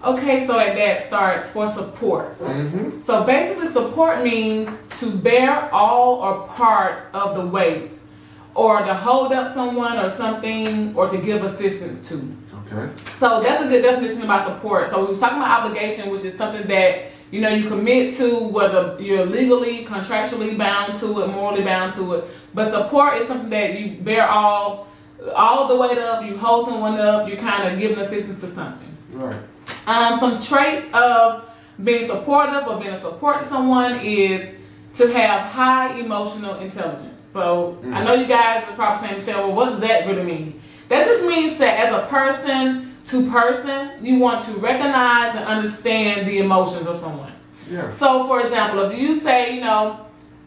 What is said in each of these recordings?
Okay, so at that starts for support. So basically support means to bear all or part of the weight, or to hold up someone or something, or to give assistance to. Okay. So that's a good definition about support. So we were talking about obligation, which is something that you commit to, whether you're legally, contractually bound to it, morally bound to it. But support is something that you bear all of the weight up, you hold someone up, you're kind of giving assistance to something. Right. Some traits of being supportive or being a support to someone is to have high emotional intelligence. So I know you guys are probably saying, Michelle, well, what does that really mean? That just means that as a person to person, you want to recognize and understand the emotions of someone. Yeah. So for example, if you say,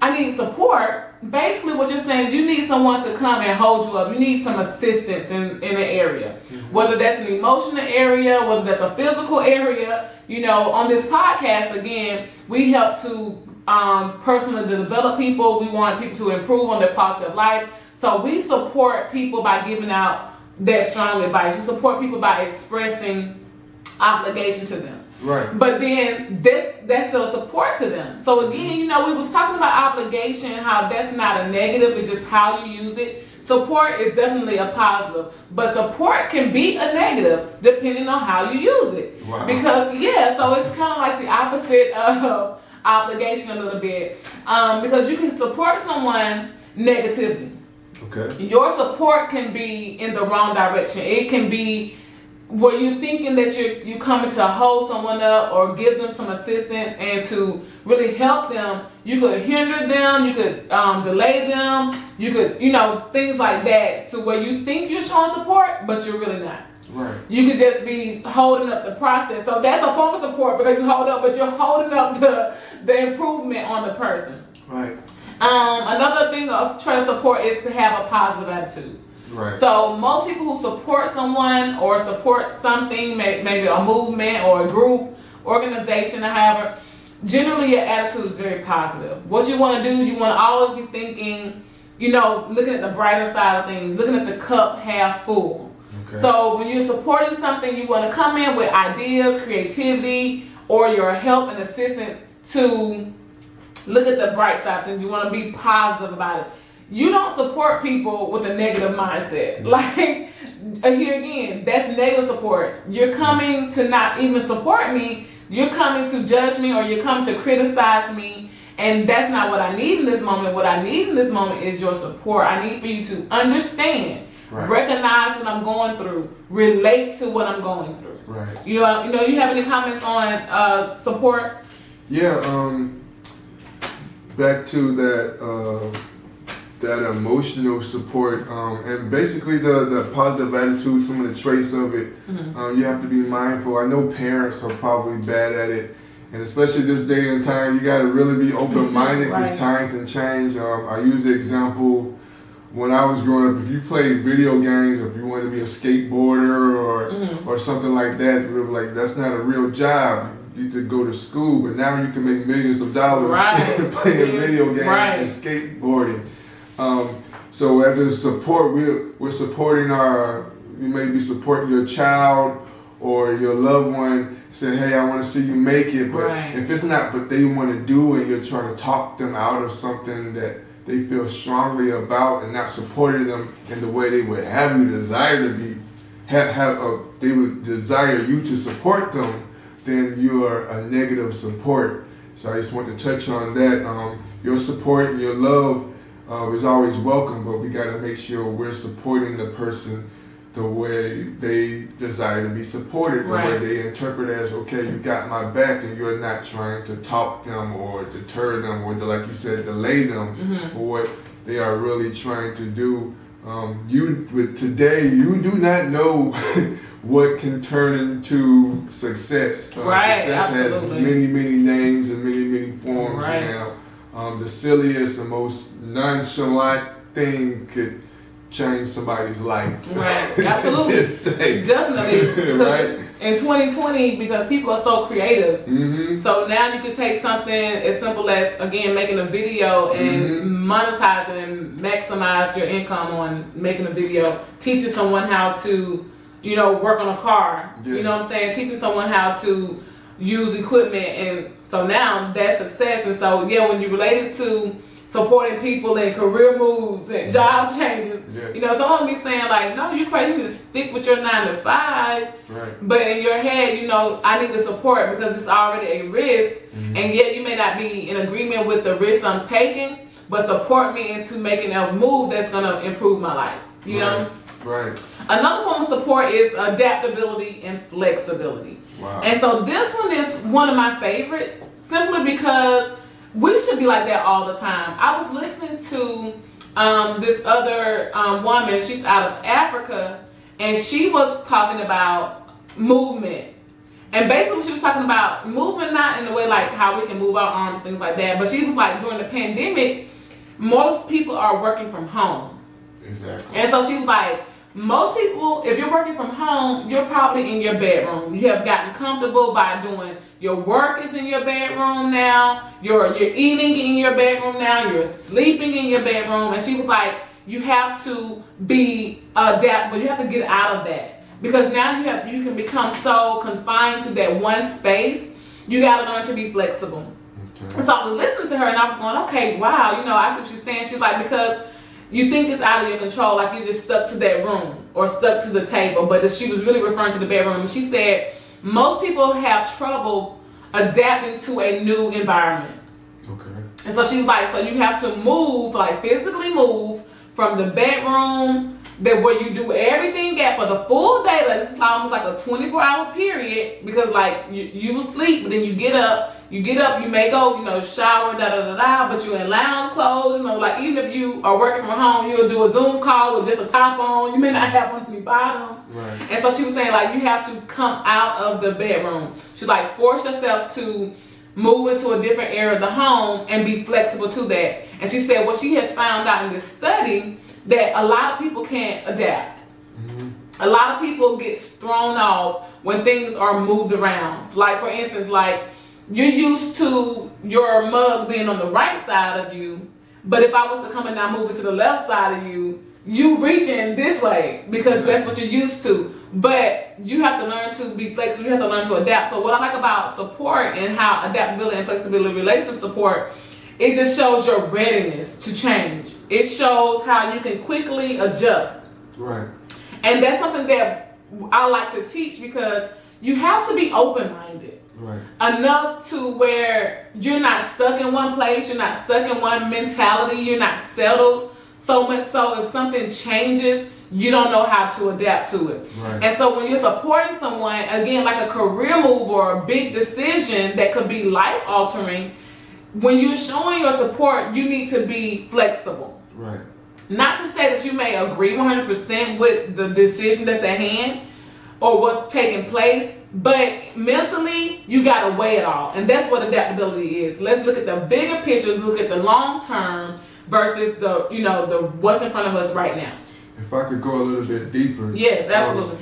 I need support, basically what you're saying is you need someone to come and hold you up. You need some assistance in an area. Whether that's an emotional area, whether that's a physical area. On this podcast, again, we help to personally develop people. We want people to improve on their quality of life. So we support people by giving out that strong advice. We support people by expressing obligation to them. Right. But then that's still support to them. So again, we was talking about obligation, how that's not a negative, it's just how you use it. Support is definitely a positive, but support can be a negative depending on how you use it. Wow. Because so it's kind of like the opposite of obligation a little bit. Because you can support someone negatively. Okay. Your support can be in the wrong direction. It can be where you're thinking that you're coming to hold someone up or give them some assistance and to really help them. You could hinder them, you could delay them, you could, things like that. So where you think you're showing support, but you're really not. Right. You could just be holding up the process. So that's a form of support because you hold up, but you're holding up the improvement on the person. Right. Another thing of trying to support is to have a positive attitude. Right. So most people who support someone or support something, maybe a movement or a group, organization, or however, generally your attitude is very positive. What you want to do, you want to always be thinking, looking at the brighter side of things, looking at the cup half full. Okay. So when you're supporting something, you want to come in with ideas, creativity, or your help and assistance to look at the bright side of things. You want to be positive about it. You don't support people with a negative mindset. Like, here again, that's negative support. You're coming to not even support me. You're coming to judge me, or you're coming to criticize me. And that's not what I need in this moment. What I need in this moment is your support. I need for you to understand, recognize what I'm going through, relate to what I'm going through. Right. You have any comments on support? Yeah. Back to that emotional support, and basically the positive attitude, some of the traits of it. You have to be mindful. I know parents are probably bad at it, and especially this day and time, you got to really be open-minded because times can change. I use the example when I was growing up. If you played video games, or if you wanted to be a skateboarder or something like that, we were like, that's not a real job. You need to go to school, but now you can make millions of dollars playing video games and skateboarding. So as a support, we're supporting you may be supporting your child or your loved one, saying, hey, I want to see you make it. But if it's not what they want to do and you're trying to talk them out of something that they feel strongly about and not supporting them in the way they would have you desire to be, they would desire you to support them, then you are a negative support. So I just want to touch on that. Your support and your love is always welcome, but we got to make sure we're supporting the person the way they desire to be supported, the way they interpret as, okay, you got my back, and you're not trying to talk them or deter them or, like you said, delay them for what they are really trying to do. Today, you do not know what can turn into success. Success has many, many names and many, many forms now. The silliest and most nonchalant thing could change somebody's life. Right, absolutely. This day. Definitely. Because in 2020, because people are so creative, so now you can take something as simple as, again, making a video and monetize it and maximize your income on making a video, teaching someone how to work on a car. Yes. You know what I'm saying? Teaching someone how to use equipment, and so now that's success. And so when you relate it to supporting people in career moves and job changes, someone be saying like, no, you crazy, you need to stick with your 9 to 5. Right. But in your head, I need the support because it's already a risk. And yet you may not be in agreement with the risk I'm taking, but support me into making a move that's going to improve my life. You know? Right. Another form of support is adaptability and flexibility. Wow. And so this one is one of my favorites simply because we should be like that all the time. I was listening to this other woman. She's out of Africa, and she was talking about movement. And basically she was talking about movement, not in the way like how we can move our arms, things like that, but she was like, during the pandemic, most people are working from home. Exactly. And so she was like, most people, if you're working from home, you're probably in your bedroom. You have gotten comfortable by doing your work is in your bedroom now. You're eating in your bedroom now. You're sleeping in your bedroom. And she was like, you have to be adaptable. You have to get out of that, because now you can become so confined to that one space. You got to learn to be flexible. Okay. And so I was listening to her, and I was going, okay, wow. I see what she's saying. She's like, because you think it's out of your control, like you're just stuck to that room or stuck to the table. But she was really referring to the bedroom. And she said most people have trouble adapting to a new environment. Okay. And so she was like, so you have to move, like physically move from the bedroom where you do everything at for the full day. Like this is almost like a 24-hour period, because like you will sleep, but then you get up, you may go, shower, but you're in lounge clothes, like even if you are working from home, you'll do a Zoom call with just a top on. You may not have on any bottoms. Right. And so she was saying like, you have to come out of the bedroom. She's like, force yourself to move into a different area of the home and be flexible to that. And she said what she has found out in this study, that a lot of people can't adapt. A lot of people get thrown off when things are moved around. Like for instance, like you're used to your mug being on the right side of you, but if I was to come and now move it to the left side of you, you reaching this way because that's what you're used to. But you have to learn to be flexible. You have to learn to adapt. So what I like about support and how adaptability and flexibility relates to support, it just shows your readiness to change. It shows how you can quickly adjust. Right. And that's something that I like to teach, because you have to be open-minded. Right. Enough to where you're not stuck in one place, you're not stuck in one mentality, you're not settled. So much so if something changes, you don't know how to adapt to it. Right. And so when you're supporting someone, again, like a career move or a big decision that could be life-altering, when you're showing your support, you need to be flexible. Right. Not to say that you may agree 100% with the decision that's at hand or what's taking place, but mentally, you got to weigh it all. And that's what adaptability is. Let's look at the bigger picture, look at the long term versus the what's in front of us right now. If I could go a little bit deeper. Yes, absolutely.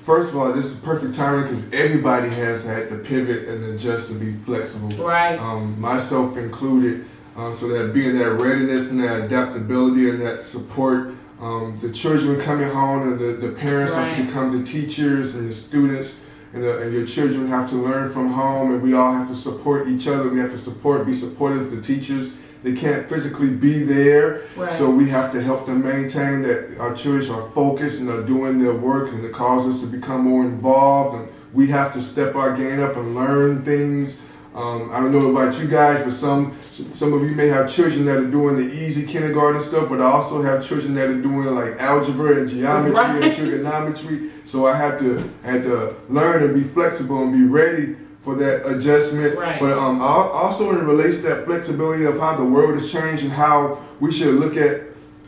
First of all, this is perfect timing because everybody has had to pivot and adjust to be flexible. Right. Myself included. So that being that readiness and that adaptability and that support, the children coming home and the parents have to become the teachers and the students, and your children have to learn from home, and we all have to support each other. We have to be supportive of the teachers. They can't physically be there, so we have to help them maintain that our children are focused and are doing their work, and it causes us to become more involved. And we have to step our game up and learn things. I don't know about you guys, but some of you may have children that are doing the easy kindergarten stuff, but I also have children that are doing like algebra and geometry and trigonometry. So I had to learn and be flexible and be ready for that adjustment. Right. But also it relates to that flexibility of how the world has changed and how we should look at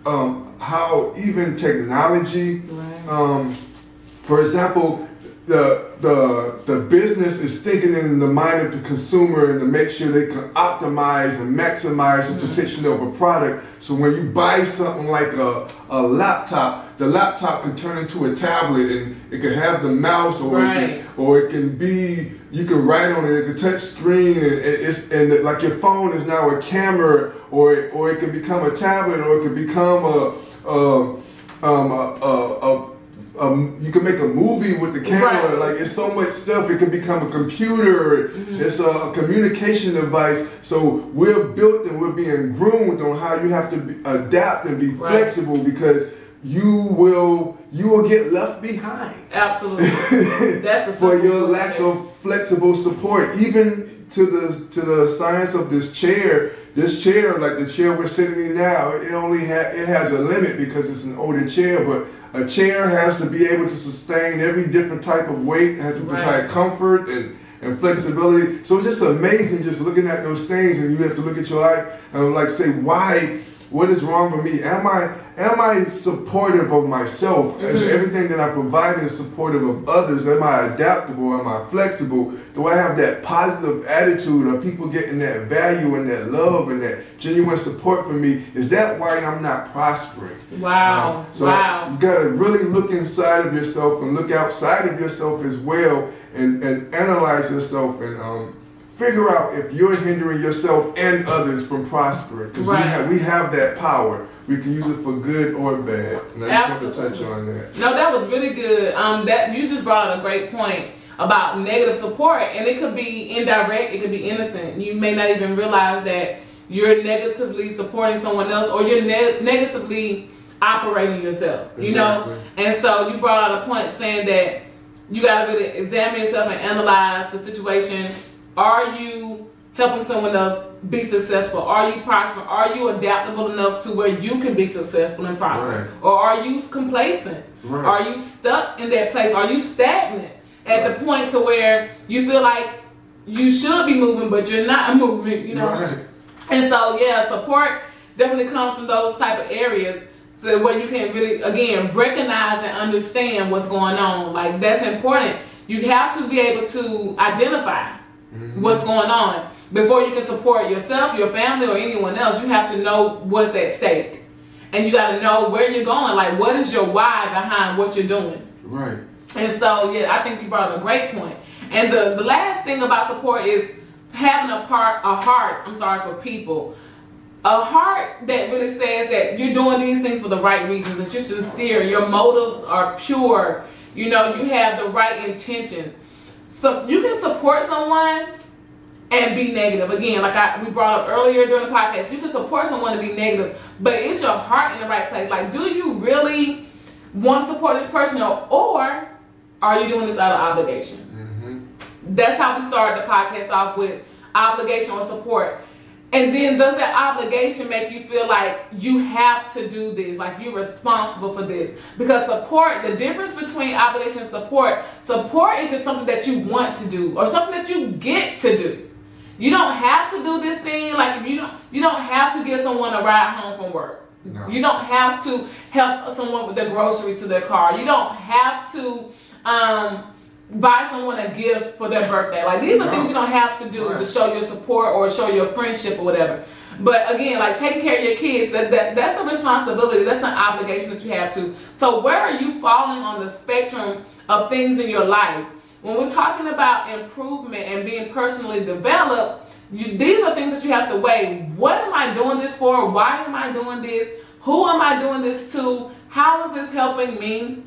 how even technology, for example, the business is thinking in the mind of the consumer and to make sure they can optimize and maximize the potential of a product. So when you buy something like a laptop, the laptop can turn into a tablet and it can have the mouse, or it can be, you can write on it, it can touch screen, and like your phone is now a camera, or it can become a tablet, or it can become you can make a movie with the camera. Right. Like, it's so much stuff. It can become a computer. It's a communication device. So we're built and we're being groomed on how you have to adapt and be flexible, because you will get left behind. Absolutely. That's for your lack of flexible support. Even to the science of this chair, like the chair we're sitting in now, it has a limit because it's an older chair, but a chair has to be able to sustain every different type of weight. It has to provide comfort and flexibility. So it's just amazing just looking at those things, and you have to look at your life and like say, why? What is wrong with me? Am I supportive of myself? Everything that I provide is supportive of others. Am I adaptable? Am I flexible? Do I have that positive attitude? Are people getting that value and that love and that genuine support from me? Is that why I'm not prospering? Wow. So you gotta really look inside of yourself and look outside of yourself as well, and analyze yourself and figure out if you're hindering yourself and others from prospering. Because we have that power. We can use it for good or bad. And I just want to touch on that. No, that was really good. That you just brought out a great point about negative support, and it could be indirect, it could be innocent. You may not even realize that you're negatively supporting someone else, or you're negatively operating yourself. You know, and so you brought out a point saying that you got to really examine yourself and analyze the situation. Are you helping someone else be successful? Are you prospering? Are you adaptable enough to where you can be successful and prosper? Or are you complacent? Are you stuck in that place? Are you stagnant at the point to where you feel like you should be moving, but you're not moving, you know? And so, support definitely comes from those type of areas, so where you can really, again, recognize and understand what's going on. Like, that's important. You have to be able to identify what's going on before you can support yourself, your family, or anyone else. You have to know what's at stake, and you got to know where you're going. Like, what is your why behind what you're doing? Right. And so, I think you brought up a great point. And the last thing about support is having a heart for people. A heart that really says that you're doing these things for the right reasons, that you're sincere, your motives are pure, you know, you have the right intentions. So you can support someone and be negative. Again, like we brought up earlier during the podcast, you can support someone to be negative, but is your heart in the right place? Like, do you really want to support this person, or are you doing this out of obligation? That's how we started the podcast off, with obligation or support. And then does that obligation make you feel like you have to do this, like you're responsible for this? Because support, the difference between obligation and support is just something that you want to do, or something that you get to do. You don't have to do this thing. Like, if you don't have to give someone a ride home from work. No. You don't have to help someone with their groceries to their car. You don't have to buy someone a gift for their birthday. Like, these are things you don't have to do to show your support or show your friendship or whatever. But again, like taking care of your kids, that's a responsibility. That's an obligation that you have to. So where are you falling on the spectrum of things in your life? When we're talking about improvement and being personally developed, these are things that you have to weigh. What am I doing this for? Why am I doing this? Who am I doing this to? How is this helping me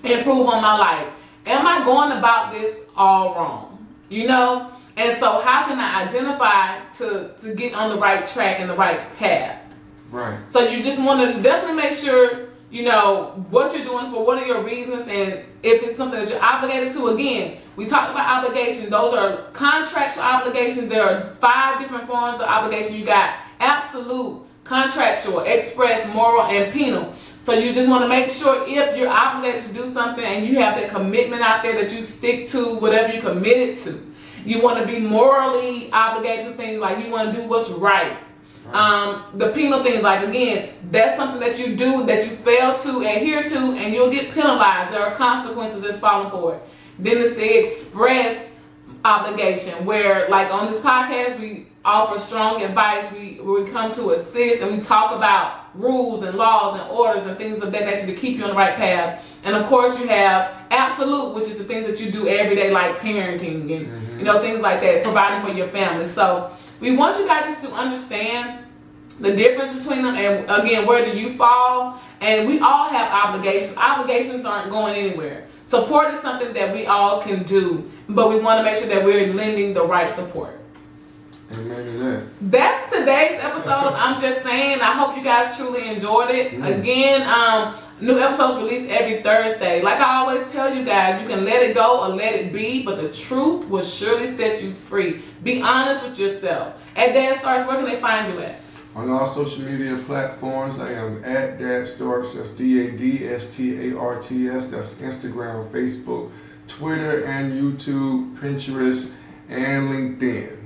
improve on my life? Am I going about this all wrong? You know? And so how can I identify to get on the right track and the right path? Right. So you just want to definitely make sure, you know, what you're doing for, what are your reasons, and if it's something that you're obligated to. Again, we talked about obligations. Those are contractual obligations. There are 5 different forms of obligation. You got absolute, contractual, express, moral, and penal. So you just want to make sure if you're obligated to do something and you have that commitment out there that you stick to whatever you committed to. You want to be morally obligated to things, like you want to do what's right. The penal things, like, again, that's something that you do that you fail to adhere to, and you'll get penalized. There are consequences that's following for it. Then it's the express obligation, where, like on this podcast, we offer strong advice. We come to assist, and we talk about rules and laws and orders and things of that nature to keep you on the right path. And of course, you have absolute, which is the things that you do every day, like parenting and you know, things like that, providing for your family. So we want you guys just to understand the difference between them, and again, where do you fall, And we all have obligations. Obligations aren't going anywhere. Support is something that we all can do, but we want to make sure that we're lending the right support. Amen to that. That's today's episode of I'm Just Saying. I hope you guys truly enjoyed it. Again, new episodes released every Thursday. Like I always tell you guys, you can let it go or let it be, but the truth will surely set you free. Be honest with yourself. At Dad Starts, where can they find you at? On all social media platforms, I am at Dad Starts. That's DADSTARTS. That's Instagram, Facebook, Twitter, and YouTube, Pinterest, and LinkedIn.